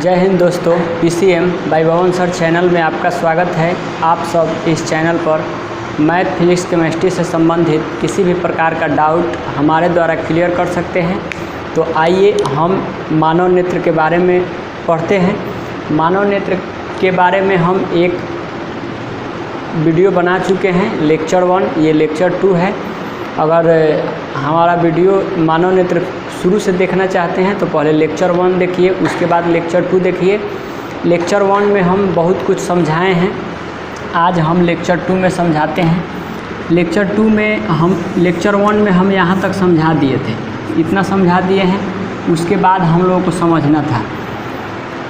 जय हिंद दोस्तों, PCM bye भवन सर चैनल में आपका स्वागत है। आप सब इस चैनल पर मैथ, फिजिक्स, केमिस्ट्री से संबंधित किसी भी प्रकार का डाउट हमारे द्वारा क्लियर कर सकते हैं। तो आइए हम मानव नेत्र के बारे में पढ़ते हैं। मानव नेत्र के बारे में हम एक वीडियो बना चुके हैं, लेक्चर 1, ये लेक्चर 2 है। अगर हमारा वीडियो मानव नेत्र शुरू से देखना चाहते हैं तो पहले लेक्चर 1 देखिए, उसके बाद लेक्चर 2 देखिए। लेक्चर 1 में हम बहुत कुछ समझाए हैं, आज हम लेक्चर 2 में समझाते हैं। लेक्चर 1 में हम यहाँ तक समझा दिए थे, इतना समझा दिए हैं, उसके बाद हम लोगों को समझना था।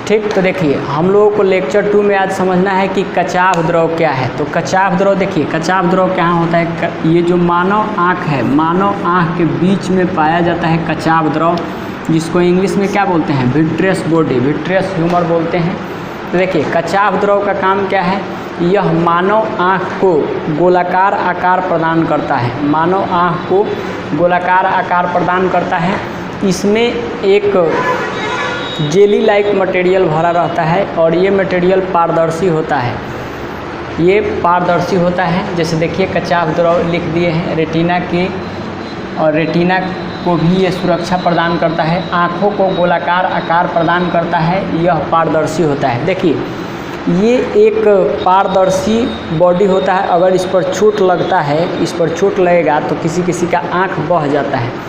ठीक, तो देखिए हम लोगों को लेक्चर 2 में आज समझना है कि कचाव द्रव क्या है। तो कचाव द्रव देखिए, कचाव द्रव क्या होता है। ये जो मानव आँख है, मानव आँख के बीच में पाया जाता है कचाव द्रव, जिसको इंग्लिश में क्या बोलते हैं, विट्रियस बॉडी, विट्रियस ह्यूमर बोलते हैं। तो देखिए कचाव द्रव का काम क्या है, यह मानव आँख को गोलाकार आकार प्रदान करता है। मानव आँख को गोलाकार आकार प्रदान करता है। इसमें एक जेली लाइक मटेरियल भरा रहता है और ये मटेरियल पारदर्शी होता है। ये पारदर्शी होता है। जैसे देखिए कचाव द्रव लिख दिए हैं रेटिना की, और रेटिना को भी ये सुरक्षा प्रदान करता है, आँखों को गोलाकार आकार प्रदान करता है, यह पारदर्शी होता है। देखिए ये एक पारदर्शी बॉडी होता है। अगर इस पर चोट लगता है, इस पर चोट लगेगा तो किसी का आँख बह जाता है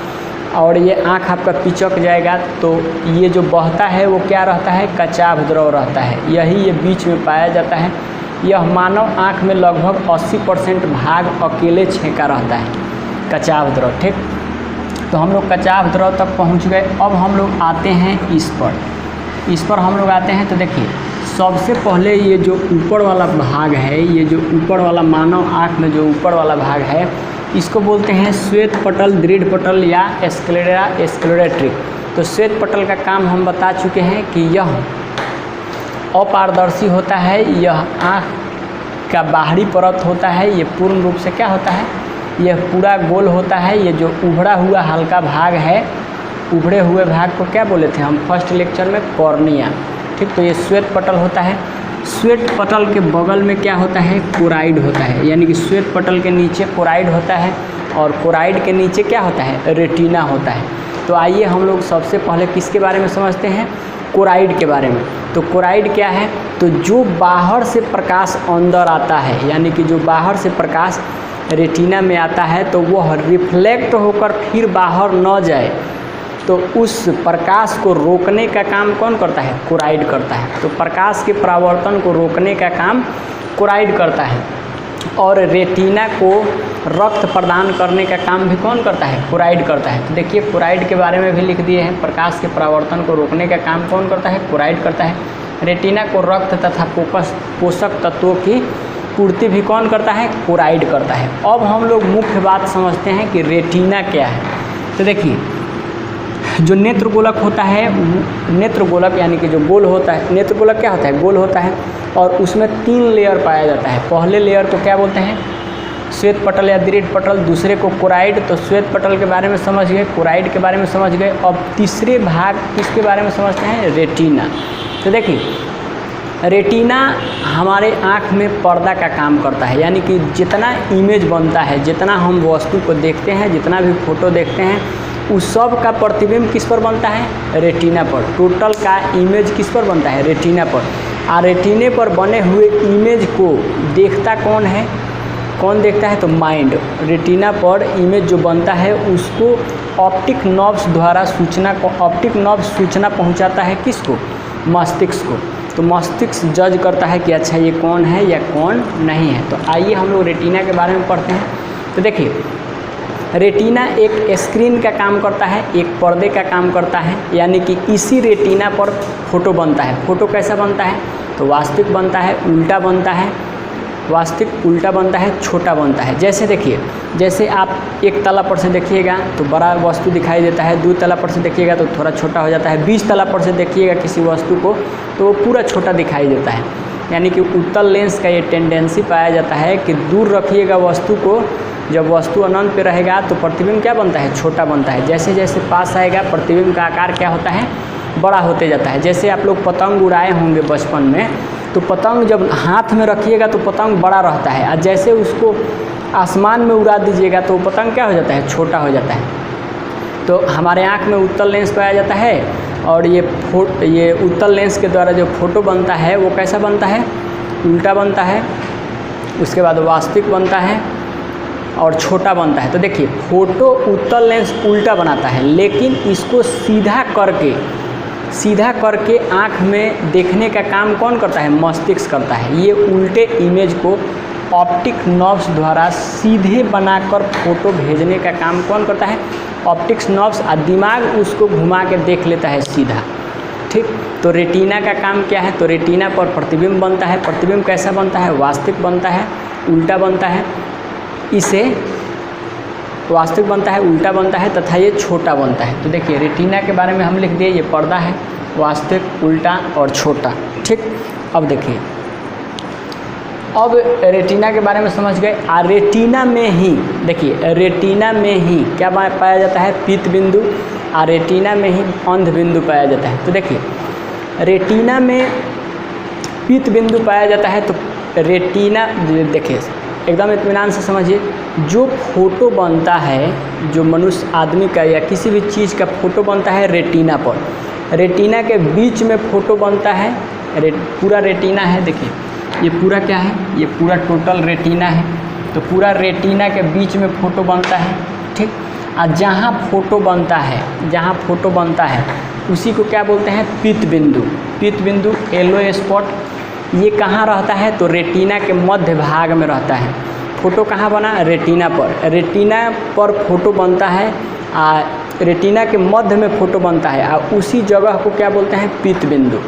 और ये आँख आपका पिचक जाएगा। तो ये जो बहता है वो क्या रहता है, कचाव द्रव रहता है। यही ये बीच में पाया जाता है। यह मानव आँख में लगभग 80% भाग अकेले छेका रहता है, कचाव द्रव। ठीक, तो हम लोग कचाव द्रव तक पहुँच गए। अब हम लोग आते हैं इस पर हम लोग आते हैं। तो देखिए सबसे पहले ये जो ऊपर वाला भाग है, ये जो ऊपर वाला मानव आँख में जो ऊपर वाला भाग है, इसको बोलते हैं श्वेत पटल, दृढ़ पटल या स्क्लेरा स्क्लेरेट्रिक। तो श्वेत पटल का काम हम बता चुके हैं कि यह अपारदर्शी होता है, यह आँख का बाहरी परत होता है। ये पूर्ण रूप से क्या होता है, यह पूरा गोल होता है। ये जो उभड़ा हुआ हल्का भाग है, उभड़े हुए भाग को क्या बोले थे हम फर्स्ट लेक्चर में, कॉर्निया। ठीक, तो ये श्वेत पटल होता है। श्वेत पटल के बगल में क्या होता है, कोराइड होता है। यानी कि श्वेत पटल के नीचे कोराइड होता है और कोराइड के नीचे क्या होता है, रेटिना होता है। तो आइए हम लोग सबसे पहले किसके बारे में समझते हैं, कोराइड के बारे में। तो कोराइड क्या है, तो जो बाहर से प्रकाश अंदर आता है, यानी कि जो बाहर से प्रकाश रेटिना में आता है तो वह रिफ्लेक्ट होकर फिर बाहर न जाए, तो उस प्रकाश को रोकने का काम कौन करता है, कोराइड करता है। तो प्रकाश के परावर्तन को रोकने का काम कोराइड करता है। और रेटिना को रक्त प्रदान करने का काम भी कौन करता है, कोराइड करता है। तो देखिए कोराइड के बारे में भी लिख दिए हैं, प्रकाश के परावर्तन को रोकने का काम कौन करता है, कोराइड करता है। रेटिना को रक्त तथा पोषक तत्वों की पूर्ति भी कौन करता है, कोराइड करता है। अब हम लोग मुख्य बात समझते हैं कि रेटिना क्या है। तो देखिए जो नेत्रगोलक होता है, नेत्रगोलक यानी कि जो गोल होता है, नेत्रगोलक क्या होता है, गोल होता है और उसमें 3 लेयर पाया जाता है। पहले लेयर को क्या बोलते हैं, श्वेत पटल या दृढ़ पटल, दूसरे को कोराइड। तो श्वेत पटल के बारे में समझ गए, कोराइड के बारे में समझ गए। अब तीसरे भाग किसके बारे में समझते हैं, रेटिना। तो देखिए रेटिना हमारे आँख में पर्दा का काम करता है। यानी कि जितना इमेज बनता है, जितना हम वस्तु को देखते हैं, जितना भी फोटो देखते हैं, उस सब का प्रतिबिंब किस पर बनता है, रेटिना पर। टोटल का इमेज किस पर बनता है, रेटिना पर। और रेटिने पर बने हुए इमेज को देखता कौन है, कौन देखता है, तो माइंड। रेटिना पर इमेज जो बनता है उसको ऑप्टिक नर्व्स द्वारा ऑप्टिक नर्व सूचना पहुंचाता है किसको, मस्तिष्क को। तो मस्तिष्क जज करता है कि अच्छा ये कौन है या कौन नहीं है। तो आइए हम लोग रेटिना के बारे में पढ़ते हैं। तो देखिए रेटिना एक स्क्रीन का काम करता है, एक पर्दे का काम करता है। यानी कि इसी रेटिना पर फोटो बनता है। फोटो कैसा बनता है, तो वास्तविक बनता है, उल्टा बनता है, वास्तविक उल्टा बनता है, छोटा बनता है। जैसे देखिए, जैसे आप एक तला पर से देखिएगा तो बड़ा वस्तु दिखाई देता है, 2 तला पर से देखिएगा तो थोड़ा छोटा हो जाता है, 20 तला पर से देखिएगा किसी वस्तु को तो वो पूरा छोटा दिखाई देता है। यानी कि उत्तल लेंस का ये टेंडेंसी पाया जाता है कि दूर रखिएगा वस्तु को, जब वस्तु अनंत पे रहेगा तो प्रतिबिंब क्या बनता है, छोटा बनता है। जैसे जैसे पास आएगा प्रतिबिंब का आकार क्या होता है, बड़ा होते जाता है। जैसे आप लोग पतंग उड़ाए होंगे बचपन में, तो पतंग जब हाथ में रखिएगा तो पतंग बड़ा रहता है, और जैसे उसको आसमान में उड़ा दीजिएगा तो पतंग क्या हो जाता है, छोटा हो जाता है। तो हमारे आँख में उत्तल लेंस पाया जाता है, और ये उत्तल लेंस के द्वारा जो फोटो बनता है वो कैसा बनता है, उल्टा बनता है। उसके बाद वास्तविक बनता है और छोटा बनता है। तो देखिए फोटो उत्तल लेंस उल्टा बनाता है, लेकिन इसको सीधा करके आँख में देखने का काम कौन करता है, मस्तिष्क करता है। ये उल्टे इमेज को ऑप्टिक नर्व्स द्वारा सीधे बनाकर फोटो भेजने का काम कौन करता है, ऑप्टिक्स नर्व्स, और दिमाग उसको घुमा के देख लेता है सीधा। ठीक, तो रेटिना का काम क्या है, तो रेटिना पर प्रतिबिंब बनता है। प्रतिबिंब कैसा बनता है, वास्तविक बनता है, उल्टा बनता है। इसे वास्तविक बनता है, उल्टा बनता है तथा ये छोटा बनता है। तो देखिए रेटिना के बारे में हम लिख दिए, ये पर्दा है, वास्तविक, उल्टा और छोटा। ठीक, अब देखिए, अब रेटिना के बारे में समझ गए। रेटिना में ही देखिए, रेटिना में ही क्या पाया जाता है, पीत बिंदु, और रेटिना में ही अंध बिंदु पाया जाता है। तो देखिए रेटिना में पीत बिंदु पाया जाता है, तो रेटिना देखिए एकदम इत्मीनान से समझिए, जो फोटो बनता है, जो मनुष्य आदमी का या किसी भी चीज़ का फोटो बनता है रेटिना पर, रेटिना के बीच में फोटो बनता है, पूरा रेटिना है। देखिए ये पूरा क्या है, ये पूरा टोटल रेटिना है। तो पूरा रेटिना के बीच में फ़ोटो बनता है। ठीक, और जहाँ फ़ोटो बनता है उसी को क्या बोलते हैं, पीत बिंदु। पीत बिंदु, येलो स्पॉट, ये कहाँ रहता है, तो रेटिना के मध्य भाग में रहता है। फ़ोटो कहाँ बना, रेटिना पर। रेटिना पर फोटो बनता है, रेटिना के मध्य में फ़ोटो बनता है, और उसी जगह को क्या बोलते हैं, पीत बिंदु।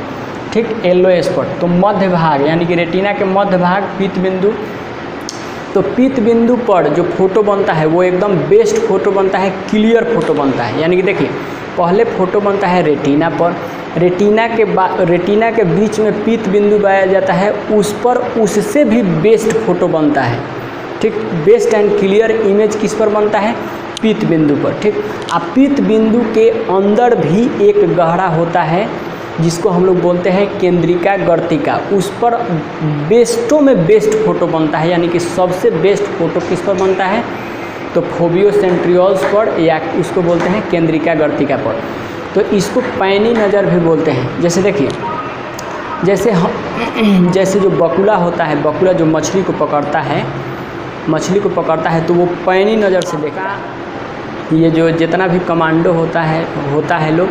ठीक, येलो स्पॉट। तो मध्य भाग यानी कि रेटिना के मध्य भाग पीत बिंदु। तो पीत बिंदु पर जो फोटो बनता है वो एकदम बेस्ट फोटो बनता है, क्लियर फोटो बनता है। यानी कि देखिए पहले फोटो बनता है रेटिना पर, रेटिना के बीच में पीत बिंदु पाया जाता है, उस पर उससे भी बेस्ट फोटो बनता है। ठीक, बेस्ट एंड क्लियर इमेज किस पर बनता है, पीत बिंदु पर। ठीक, अब पीत बिंदु के अंदर भी एक गहरा होता है जिसको हम लोग बोलते हैं केंद्रिका गर्तिका, उस पर बेस्टों में बेस्ट फोटो बनता है। यानी कि सबसे बेस्ट फोटो किस पर बनता है, तो फोबियो सेंट्रियोल्स पर, या उसको बोलते हैं केंद्रिका गर्तिका पर। तो इसको पैनी नज़र भी बोलते हैं। जैसे देखिए, जैसे जो बकुला होता है, बकुला जो मछली को पकड़ता है तो वो पैनी नज़र से देखा। ये जो जितना भी कमांडो होता है लोग,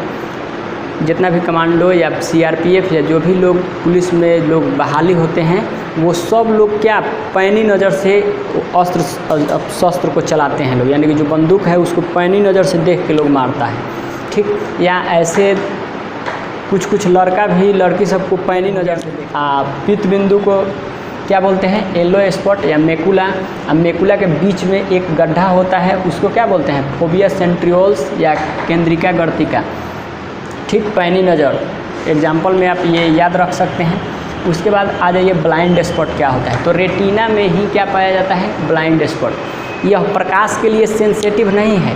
जितना भी कमांडो या सीआरपीएफ या जो भी लोग पुलिस में लोग बहाली होते हैं, वो सब लोग क्या पैनी नज़र से शस्त्र को चलाते हैं लोग। यानी कि जो बंदूक है उसको पैनी नज़र से देख के लोग मारता है। ठीक, या ऐसे कुछ लड़का भी लड़की सबको पैनी नज़र से पीत बिंदु को क्या बोलते हैं, येलो स्पॉट या मेकुला। अब मेकुला के बीच में एक गड्ढा होता है, उसको क्या बोलते हैं, फोबिया सेंट्रियोल्स या केंद्रिका गर्तिका। ठीक, पैनी नज़र एग्जाम्पल में आप ये याद रख सकते हैं। उसके बाद आ जाइए ब्लाइंड स्पॉट क्या होता है। तो रेटिना में ही क्या पाया जाता है, ब्लाइंड स्पॉट। यह प्रकाश के लिए सेंसिटिव नहीं है,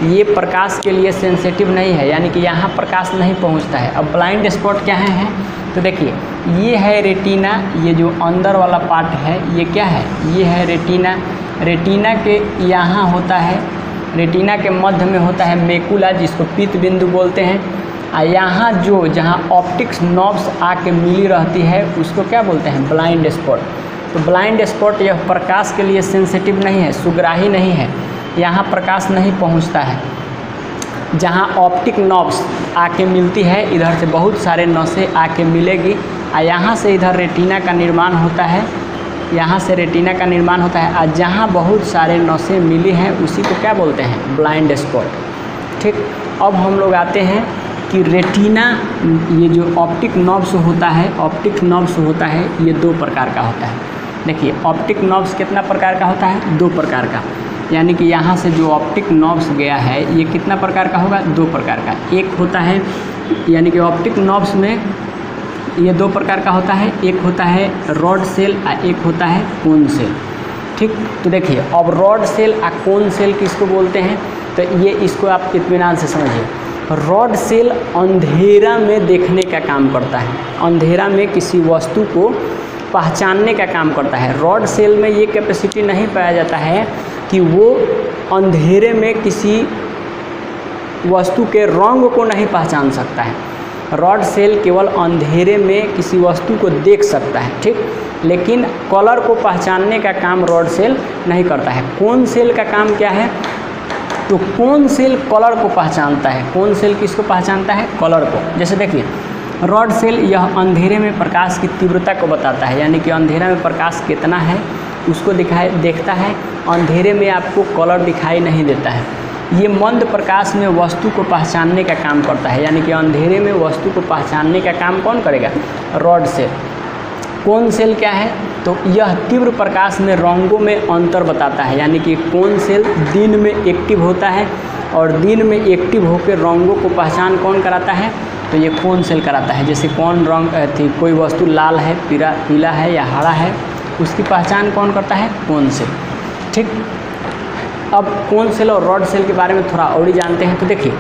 ये प्रकाश के लिए सेंसिटिव नहीं है, यानी कि यहाँ प्रकाश नहीं पहुँचता है। अब ब्लाइंड स्पॉट क्या है, तो देखिए ये है रेटिना, ये जो अंदर वाला पार्ट है ये क्या है, ये है रेटिना। रेटिना के यहाँ होता है, रेटिना के मध्य में होता है मेकुला जिसको पीत बिंदु बोलते हैं। यहाँ जहाँ ऑप्टिक्स नर्व्स आके मिली रहती है उसको क्या बोलते हैं, ब्लाइंड स्पॉट। तो ब्लाइंड स्पॉट यह प्रकाश के लिए सेंसिटिव नहीं है, सुग्राही नहीं है, यहाँ प्रकाश नहीं पहुँचता है। जहाँ ऑप्टिक नर्व्स आके मिलती है, इधर से बहुत सारे नसें आके मिलेगी, यहाँ से इधर रेटिना का निर्माण होता है, यहाँ से रेटिना का निर्माण होता है। और जहाँ बहुत सारे नसें मिली हैं उसी को क्या बोलते हैं, ब्लाइंड स्पॉट। ठीक, अब हम लोग आते हैं कि रेटिना, ये जो ऑप्टिक नर्व्स होता है, ये दो प्रकार का होता है। देखिए ऑप्टिक नर्व्स कितना प्रकार का होता है, दो प्रकार का। यानी कि यहाँ से जो ऑप्टिक नर्व्स गया है ये कितना प्रकार का होगा, दो प्रकार का। एक होता है, यानी कि ऑप्टिक नर्व्स में ये दो प्रकार का होता है, एक होता है रॉड सेल और एक होता है कोन सेल। ठीक, तो देखिए अब रॉड सेल और कोन सेल किसको बोलते हैं, तो ये इसको आप इत्मीनान से समझिए। रॉड सेल अंधेरा में देखने का काम करता है, अंधेरा में किसी वस्तु को पहचानने का काम करता है। रॉड सेल में ये कैपेसिटी नहीं पाया जाता है कि वो अंधेरे में किसी वस्तु के रंग को नहीं पहचान सकता है। रॉड सेल केवल अंधेरे में किसी वस्तु को देख सकता है, ठीक, लेकिन कलर को पहचानने का काम रॉड सेल नहीं करता है। कोन सेल का काम क्या है? तो कोन सेल कलर को पहचानता है। कोन सेल किसको पहचानता है? कलर को। जैसे देखिए, रॉड सेल यह अंधेरे में प्रकाश की तीव्रता को बताता है, यानी कि अंधेरा में प्रकाश कितना है उसको देखता है। अंधेरे में आपको कलर दिखाई नहीं देता है। ये मंद प्रकाश में वस्तु को पहचानने का काम करता है, यानी कि अंधेरे में वस्तु को पहचानने का काम कौन करेगा? Rod cell. कोन सेल क्या है? तो यह तीव्र प्रकाश में रंगों में अंतर बताता है, यानी कि कोन सेल दिन में एक्टिव होता है और दिन में एक्टिव होकर रंगों को पहचान कौन कराता है? तो ये कोन सेल कराता है। जैसे कौन रंग थी, कोई वस्तु लाल है, पीला है या हरा है, उसकी पहचान कौन करता है? कोन सेल, ठीक। अब कोन सेल और रॉड सेल के बारे में थोड़ा और ही जानते हैं। तो देखिए,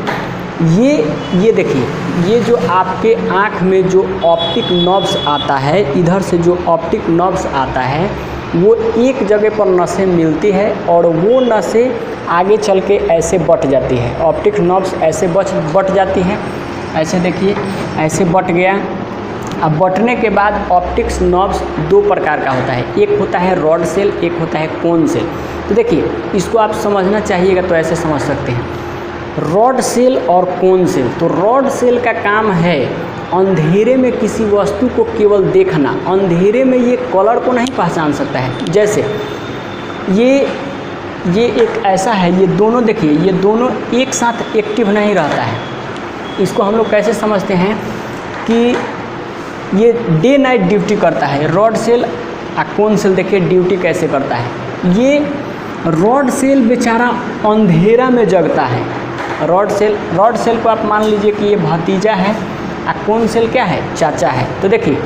ये देखिए, ये जो आपके आँख में जो ऑप्टिक नर्व्स आता है, इधर से जो ऑप्टिक नर्व्स आता है वो एक जगह पर नसें मिलती है और वो नसें आगे चल के ऐसे बट जाती है। ऑप्टिक नर्व्स ऐसे बट जाती हैं, ऐसे देखिए, ऐसे बट गया। अब बटने के बाद ऑप्टिक्स नर्व्स दो प्रकार का होता है, एक होता है रॉड सेल, एक होता है कोन सेल। तो देखिए, इसको आप समझना चाहिएगा तो ऐसे समझ सकते हैं, रॉड सेल और कोन सेल। तो रॉड सेल का काम है अंधेरे में किसी वस्तु को केवल देखना, अंधेरे में ये कलर को नहीं पहचान सकता है। जैसे ये एक ऐसा है, ये दोनों देखिए, ये दोनों एक साथ एक्टिव नहीं रहता है। इसको हम लोग कैसे समझते हैं कि ये डे नाइट ड्यूटी करता है, रॉड सेल और कोन सेल। देखिए डियूटी कैसे करता है। ये रॉड सेल बेचारा अंधेरा में जगता है। रॉड सेल को आप मान लीजिए कि ये भतीजा है और कोन सेल क्या है? चाचा है। तो देखिए,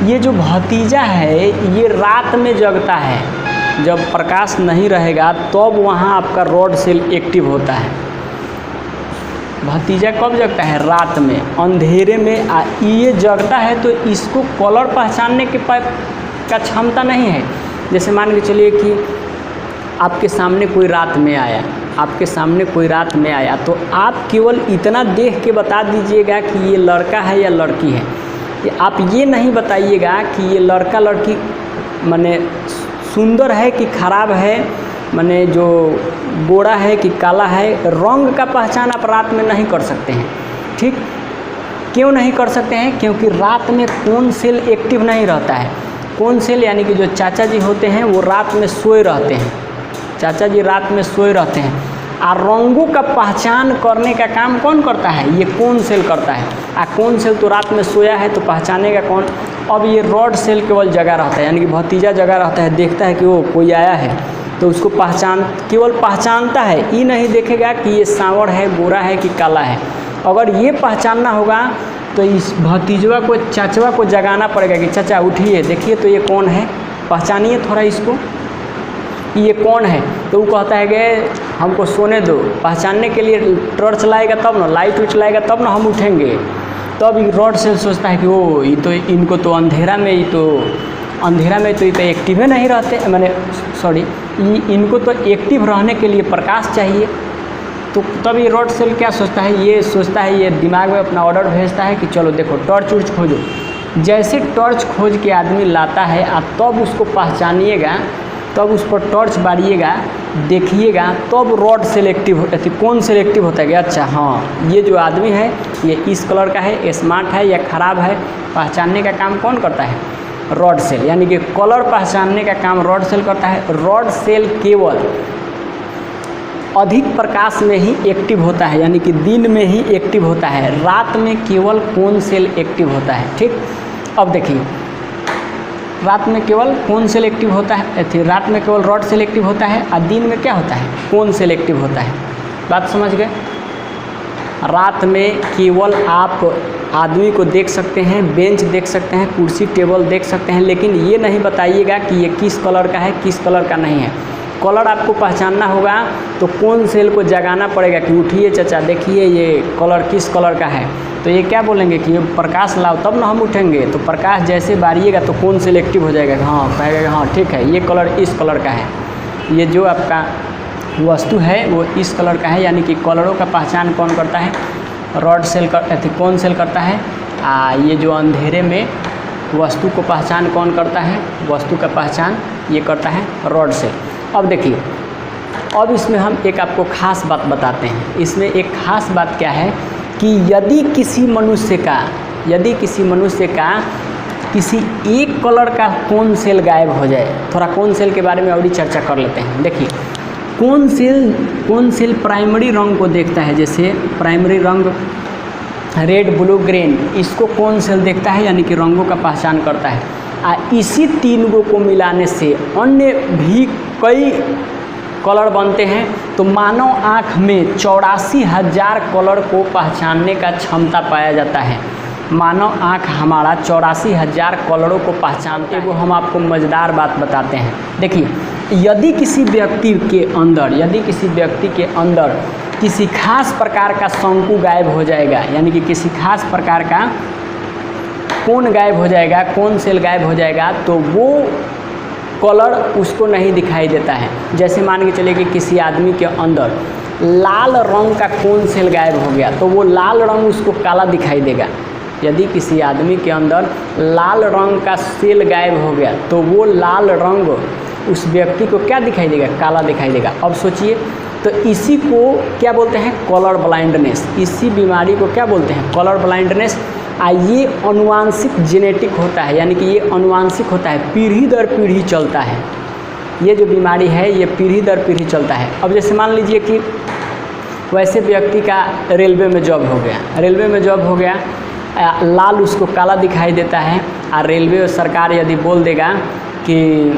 ये जो भतीजा है ये रात में जगता है, जब प्रकाश नहीं रहेगा तब वहाँ आपका रॉड सेल एक्टिव होता है। भतीजा कब जगता है? रात में, अंधेरे में। ये जगता है तो इसको कलर पहचानने का क्षमता नहीं है। जैसे मान के चलिए कि आपके सामने कोई रात में आया, तो आप केवल इतना देख के बता दीजिएगा कि ये लड़का है या लड़की है। आप ये नहीं बताइएगा कि ये लड़का लड़की माने सुंदर है कि खराब है, माने जो गोरा है कि काला है। रंग का पहचान आप रात में नहीं कर सकते हैं, ठीक। क्यों नहीं कर सकते हैं? क्योंकि रात में कोन सेल एक्टिव नहीं रहता है। कोन सेल यानी कि जो चाचा जी होते हैं वो रात में सोए रहते हैं, चाचा जी रात में सोए रहते हैं। और रंगों का पहचान करने का काम कौन करता है? ये कोन सेल करता है। और कोन सेल तो रात में सोया है तो पहचानेगा कौन? अब ये रॉड सेल केवल जगा रहता है, यानी कि भतीजा जगा रहता है, देखता है कि वो कोई आया है तो उसको केवल पहचानता है, ये नहीं देखेगा कि ये सांवड़ है, गोरा है कि काला है। अगर ये पहचानना होगा तो इस भतीजवा को, चाचवा को जगाना पड़ेगा कि चाचा उठिए, देखिए तो ये कौन है, पहचानिए थोड़ा इसको, ये कौन है। तो वो कहता है कि हमको सोने दो। पहचानने के लिए टॉर्च लाएगा तब ना, लाइट उठ लाएगा तब ना हम उठेंगे। तब रॉड सेल सोचता है कि वो ये तो इनको तो अंधेरा में तो एक्टिव ही नहीं रहते, इनको तो एक्टिव रहने के लिए प्रकाश चाहिए। तो तब ये रॉड सेल क्या सोचता है? ये सोचता है, ये दिमाग में अपना ऑर्डर भेजता है कि चलो देखो टॉर्च उर्च खोजो। जैसे टॉर्च खोज के आदमी लाता है आप तब उसको पहचानिएगा, तब उस पर टॉर्च बारिएगा, देखिएगा, तब rod cell active cone cell active होता है कि अच्छा हाँ ये जो आदमी है ये इस कलर का है, स्मार्ट है या ख़राब है। पहचानने का काम कौन करता है? Rod cell. यानी कि कलर पहचानने का काम रॉड सेल करता है। रॉड सेल केवल अधिक प्रकाश में ही एक्टिव होता है, यानी कि दिन में ही एक्टिव होता है, रात में केवल कोन सेल एक्टिव होता है, ठीक। अब देखिए, रात में केवल कोन सेल एक्टिव होता है, रात में केवल रॉड सेल एक्टिव होता है और दिन में क्या होता है? कोन सेल एक्टिव होता है। बात समझ गए? रात में केवल आप आदमी को देख सकते हैं, बेंच देख सकते हैं, कुर्सी टेबल देख सकते हैं, लेकिन ये नहीं बताइएगा कि ये किस कलर का है, किस कलर का नहीं है। कलर आपको पहचानना होगा तो कौन सेल को जगाना पड़ेगा कि उठिए चाचा देखिए ये कलर किस कलर का है, तो ये क्या बोलेंगे कि ये प्रकाश लाओ तब ना हम उठेंगे। तो प्रकाश जैसे बारिएगा तो कौन सेल एक्टिव हो जाएगा, हाँ कहेगा हाँ ठीक है ये कलर इस कलर का है, ये जो आपका वस्तु है वो इस कलर का है। यानी कि कलरों का पहचान कौन करता है, रॉड सेल कौन सेल करता है। ये जो अंधेरे में वस्तु को पहचान कौन करता है, वस्तु का पहचान ये करता है रॉड सेल। अब देखिए, अब इसमें हम एक आपको खास बात बताते हैं। इसमें एक खास बात क्या है कि यदि किसी मनुष्य का किसी एक कलर का कोन सेल गायब हो जाए, थोड़ा कोन सेल के बारे में और चर्चा कर लेते हैं। देखिए कोन सेल प्राइमरी रंग को देखता है, जैसे प्राइमरी रंग रेड ब्लू ग्रीन, इसको कोन सेल देखता है यानी कि रंगों का पहचान करता है। इसी तीनों को मिलाने से अन्य भी कई कलर बनते हैं। तो मानव आँख में 84,000 कलर को पहचानने का क्षमता पाया जाता है। मानव आँख हमारा 84,000 कलरों को पहचानते हैं। वो हम आपको मज़ेदार बात बताते हैं। देखिए, यदि किसी व्यक्ति के अंदर किसी खास प्रकार का शंकु गायब हो जाएगा, यानी कि किसी खास प्रकार का कोन गायब हो जाएगा, कोन सेल गायब हो जाएगा, तो वो कलर उसको नहीं दिखाई देता है। जैसे मान के चलिए कि किसी आदमी के अंदर लाल रंग का कोन सेल गायब हो गया तो वो लाल रंग उसको काला दिखाई देगा। यदि किसी आदमी के अंदर लाल रंग का सेल गायब हो गया तो वो लाल रंग उस व्यक्ति को क्या दिखाई देगा, काला दिखाई देगा। अब सोचिए, तो इसी को क्या बोलते हैं, कलर ब्लाइंडनेस। इसी बीमारी को क्या बोलते हैं, कलर ब्लाइंडनेस। ये अनुवांशिक जेनेटिक होता है, यानी कि ये अनुवांशिक होता है, पीढ़ी दर पीढ़ी चलता है। ये जो बीमारी है ये पीढ़ी दर पीढ़ी चलता है। अब जैसे मान लीजिए कि वैसे व्यक्ति का रेलवे में जॉब हो गया, लाल उसको काला दिखाई देता है। और रेलवे सरकार यदि बोल देगा कि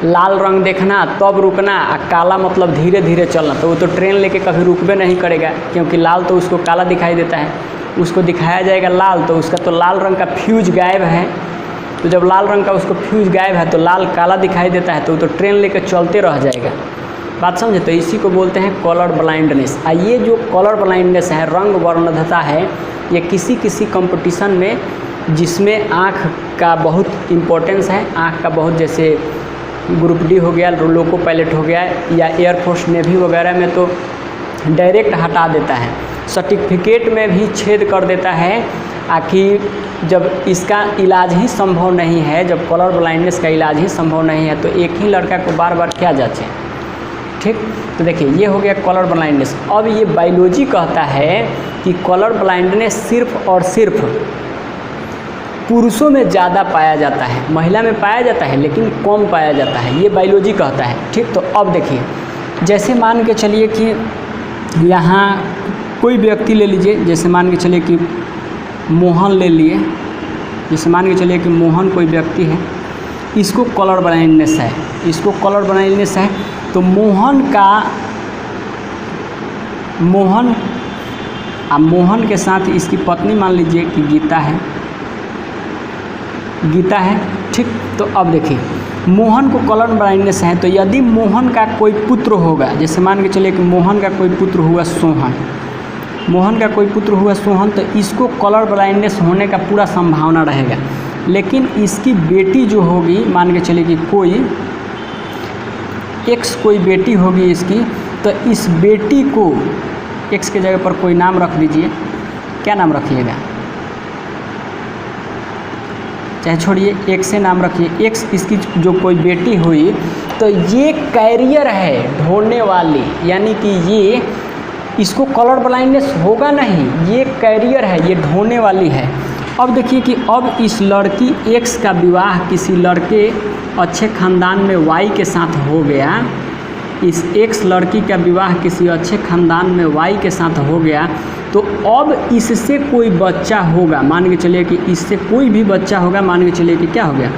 लाल रंग देखना तब रुकना, काला मतलब धीरे धीरे चलना, तो वो तो ट्रेन लेके कभी रुकबे नहीं करेगा, क्योंकि लाल तो उसको काला दिखाई देता है। उसको दिखाया जाएगा लाल, तो उसका तो लाल रंग का फ्यूज गायब है। तो जब लाल रंग का उसको फ्यूज गायब है तो लाल काला दिखाई देता है, तो वो तो ट्रेन लेके चलते रह जाएगा। बात समझे। तो इसी को बोलते हैं कलर ब्लाइंडनेस। ये जो कलर ब्लाइंडनेस है, रंग वर्णदता है, ये किसी कंपटीशन में जिसमें आँख का बहुत इम्पोर्टेंस है, आँख का बहुत, जैसे ग्रुप डी हो गया, लोको पायलट हो गया, या एयरफोर्स नेवी वगैरह में तो डायरेक्ट हटा देता है, सर्टिफिकेट में भी छेद कर देता है। आखिर जब इसका इलाज ही संभव नहीं है, जब कलर ब्लाइंडनेस का इलाज ही संभव नहीं है, तो एक ही लड़का को बार बार क्या जांचें। ठीक, तो देखिए ये हो गया कलर ब्लाइंडनेस। अब ये बायोलॉजी कहता है कि कलर ब्लाइंडनेस सिर्फ और सिर्फ पुरुषों में ज़्यादा पाया जाता है, महिला में पाया जाता है लेकिन कम पाया जाता है, ये बायोलॉजी कहता है। ठीक, तो अब देखिए, जैसे मान के चलिए कि यहाँ कोई व्यक्ति ले लीजिए, जैसे मान के चलिए कि मोहन ले लिए, जैसे मान के चलिए कि मोहन कोई व्यक्ति है, इसको कलर ब्लाइंडनेस है, तो मोहन के साथ इसकी पत्नी मान लीजिए कि गीता है। ठीक, तो अब देखिए मोहन को कलर ब्लाइंडनेस है, तो यदि मोहन का कोई पुत्र होगा, जैसे मान के चलिए कि मोहन का कोई पुत्र हुआ सोहन, तो इसको कलर ब्लाइंडनेस होने का पूरा संभावना रहेगा। लेकिन इसकी बेटी जो होगी, मान के चलिए कि कोई बेटी होगी इसकी, तो इस बेटी को एक्स के जगह पर कोई नाम रख दीजिए, क्या नाम रखिएगा, चाहे छोड़िए एक्स से नाम रखिए। एक्स इसकी जो कोई बेटी हुई तो ये कैरियर है ढोने वाली, यानी कि ये इसको कलर ब्लाइंडनेस होगा नहीं, ये कैरियर है, ये ढोने वाली है। अब देखिए कि अब इस लड़की एक्स का विवाह किसी लड़के अच्छे ख़ानदान में वाई के साथ हो गया, इस एक्स लड़की का विवाह किसी अच्छे ख़ानदान में वाई के साथ हो गया, तो अब इससे कोई बच्चा होगा, मान के चलिए कि इससे कोई भी बच्चा होगा, मान के चलिए कि क्या हो गया,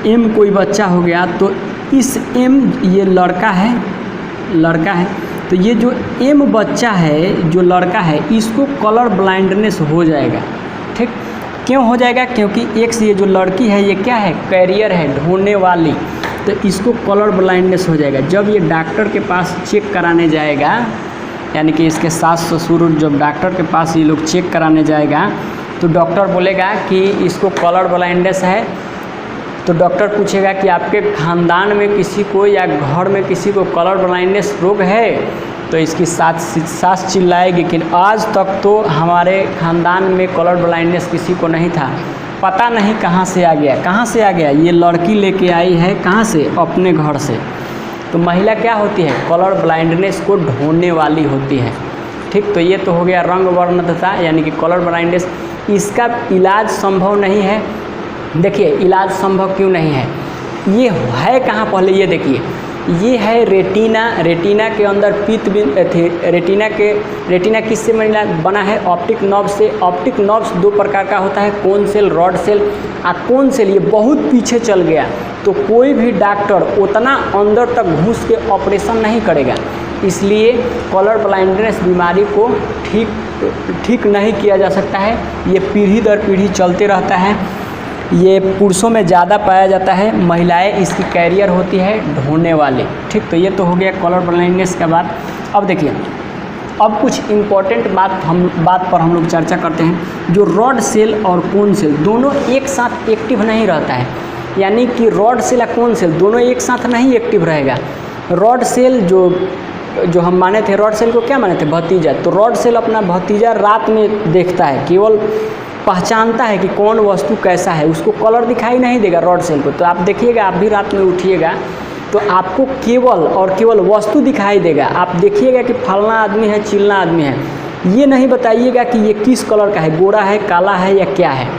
एम कोई बच्चा हो गया, तो इस एम ये लड़का है, तो ये जो एम बच्चा है, जो लड़का है, इसको कलर ब्लाइंडनेस हो जाएगा। ठीक, क्यों हो जाएगा, क्योंकि एक्स ये जो लड़की है ये क्या है, कैरियर है ढोने वाली, तो इसको कलर ब्लाइंडनेस हो जाएगा। जब ये डॉक्टर के पास चेक कराने जाएगा, यानी कि इसके सास ससुर जब डॉक्टर के पास ये लोग चेक कराने जाएगा तो डॉक्टर बोलेगा कि इसको कलर ब्लाइंडनेस है। तो डॉक्टर पूछेगा कि आपके ख़ानदान में किसी को या घर में किसी को कलर ब्लाइंडनेस रोग है, तो इसकी सास चिल्लाएगी कि आज तक तो हमारे ख़ानदान में कलर ब्लाइंडनेस किसी को नहीं था, पता नहीं कहाँ से आ गया। कहाँ से आ गया? ये लड़की लेके आई है कहाँ से? अपने घर से। तो महिला क्या होती है? कलर ब्लाइंडनेस को ढोने वाली होती है। ठीक, तो ये तो हो गया रंग वर्णतता यानी कि कलर ब्लाइंडनेस। इसका इलाज संभव नहीं है। देखिए इलाज संभव क्यों नहीं है, ये है कहाँ? पहले ये देखिए, ये है रेटिना। रेटिना के अंदर रेटिना किससे बना है? ऑप्टिक नर्व से। ऑप्टिक नर्व्स दो प्रकार का होता है, cone cell, rod cell. Cone cell ये बहुत पीछे चल गया तो कोई भी डॉक्टर उतना अंदर तक घुस के ऑपरेशन नहीं करेगा, इसलिए कलर ब्लाइंडनेस बीमारी को ठीक नहीं किया जा सकता है। ये पीढ़ी दर पीढ़ी चलते रहता है। ये पुरुषों में ज़्यादा पाया जाता है, महिलाएं इसकी कैरियर होती है ढोने वाले। ठीक, तो ये तो हो गया कलर ब्लाइंडनेस का बात। अब देखिए, अब कुछ इम्पॉर्टेंट बात पर हम लोग चर्चा करते हैं। जो रॉड सेल और कोन सेल दोनों एक साथ एक्टिव नहीं रहता है, यानी कि रॉड सेल या कोन सेल दोनों एक साथ नहीं एक्टिव रहेगा। रॉड सेल जो हम माने थे, रॉड सेल को क्या माने थे? भतीजा। तो रॉड सेल अपना भतीजा रात में देखता है, केवल पहचानता है कि कौन वस्तु कैसा है, उसको कलर दिखाई नहीं देगा रॉड सेल को। तो आप देखिएगा, आप भी रात में उठिएगा तो आपको केवल और केवल वस्तु दिखाई देगा। आप देखिएगा कि फलना आदमी है, चिलना आदमी है, ये नहीं बताइएगा कि ये किस कलर का है, गोरा है, काला है या क्या है।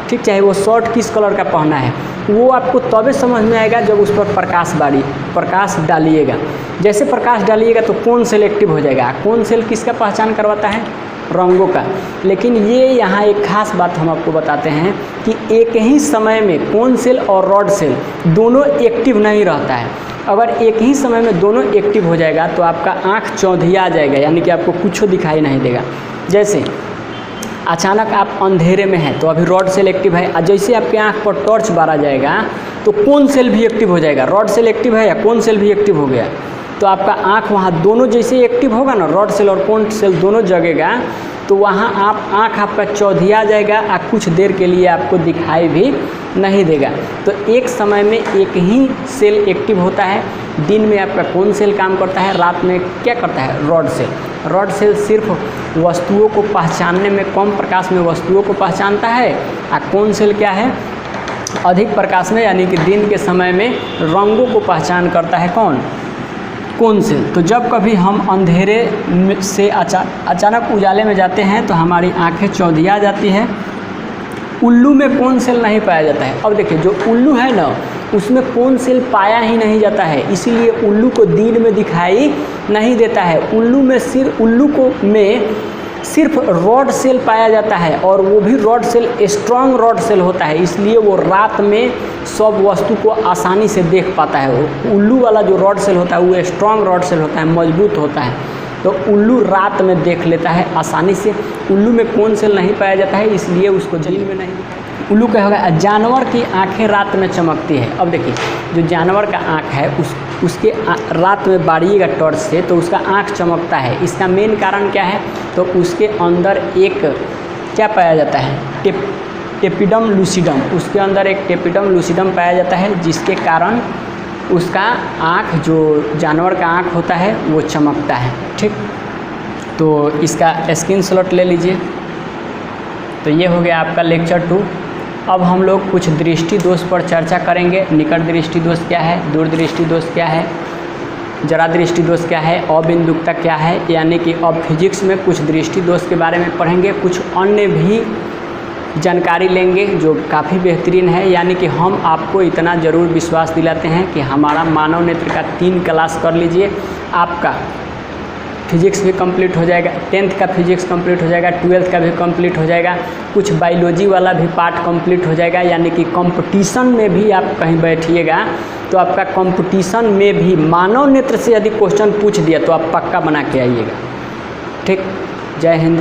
ठीक, चाहे वो शर्ट किस कलर का पहना है, वो आपको तभी समझ में आएगा जब उस पर प्रकाश डालिएगा। जैसे प्रकाश डालिएगा तो कोन सेल एक्टिव हो जाएगा। कोन सेल किसका पहचान करवाता है? रंगों का। लेकिन ये यहाँ एक खास बात हम आपको बताते हैं कि एक ही समय में कोन सेल और रॉड सेल दोनों एक्टिव नहीं रहता है। अगर एक ही समय में दोनों एक्टिव हो जाएगा तो आपका आँख चौंधिया जाएगा, यानी कि आपको कुछ दिखाई नहीं देगा। जैसे अचानक आप अंधेरे में हैं तो अभी रॉड सेल एक्टिव है, और जैसे आपके आँख पर टॉर्च बारा जाएगा तो कोन सेल भी एक्टिव हो जाएगा। रॉड सेल एक्टिव है या कोन सेल भी एक्टिव हो गया, तो आपका आँख वहाँ दोनों जैसे एक्टिव होगा ना, रॉड सेल और कोन सेल दोनों जगेगा, तो वहाँ आँख आपका चौधिया जाएगा और कुछ देर के लिए आपको दिखाई भी नहीं देगा। तो एक समय में एक ही सेल एक्टिव होता है। दिन में आपका कोन सेल काम करता है, रात में क्या करता है? Rod cell. रॉड सेल सिर्फ वस्तुओं को पहचानने में, कम प्रकाश में वस्तुओं को पहचानता है, और कोन सेल क्या है? अधिक प्रकाश में, यानी कि दिन के समय में रंगों को पहचान करता है। कौन? Cone cell. तो जब कभी हम अंधेरे से अचानक उजाले में जाते हैं तो हमारी आंखें चौंधिया जाती है। उल्लू में कोन सेल नहीं पाया जाता है। अब देखिए, जो उल्लू है ना, उसमें कोन सेल पाया ही नहीं जाता है, इसीलिए उल्लू को दिन में दिखाई नहीं देता है। उल्लू में सिर्फ रॉड सेल पाया जाता है, और वो भी rod cell strong rod cell होता है, इसलिए वो रात में सब वस्तु को आसानी से देख पाता है। उल्लू वाला जो रॉड सेल होता है वो स्ट्रॉन्ग रॉड सेल होता है, मजबूत होता है, तो उल्लू रात में देख लेता है आसानी से। उल्लू में कोन सेल नहीं पाया जाता है, इसलिए उसको दिन में नहीं। उल्लू क्या होगा? जानवर की आंखें रात में चमकती है। अब देखिए, जो जानवर का आँख है उसके रात में बारिएगा टॉर्च से तो उसका आँख चमकता है। इसका मेन कारण क्या है? तो उसके अंदर एक क्या पाया जाता है? टेपिडम लूसिडम। उसके अंदर एक टेपिडम लूसिडम पाया जाता है, जिसके कारण उसका आँख, जो जानवर का आँख होता है, वो चमकता है। ठीक, तो इसका स्क्रीनशॉट ले लीजिए। तो ये हो गया आपका लेक्चर 2। अब हम लोग कुछ दृष्टि दोष पर चर्चा करेंगे। निकट दृष्टि दोष क्या है, दूर दृष्टि दोष क्या है, जरा दृष्टि दोष क्या है, अबिंदुकता क्या है, यानी कि अब फिजिक्स में कुछ दृष्टि दोष के बारे में पढ़ेंगे। कुछ अन्य भी जानकारी लेंगे जो काफ़ी बेहतरीन है। यानी कि हम आपको इतना ज़रूर विश्वास दिलाते हैं कि हमारा मानव नेत्र का 3 क्लास कर लीजिए, आपका फिजिक्स भी कंप्लीट हो जाएगा, 10th का फिजिक्स कंप्लीट हो जाएगा, 12th का भी कंप्लीट हो जाएगा, कुछ बायोलॉजी वाला भी पार्ट कंप्लीट हो जाएगा। यानी कि कंपटीशन में भी आप कहीं बैठिएगा तो आपका कंपटीशन में भी मानव नेत्र से यदि क्वेश्चन पूछ दिया तो आप पक्का बना के आइएगा। ठीक, जय हिंद।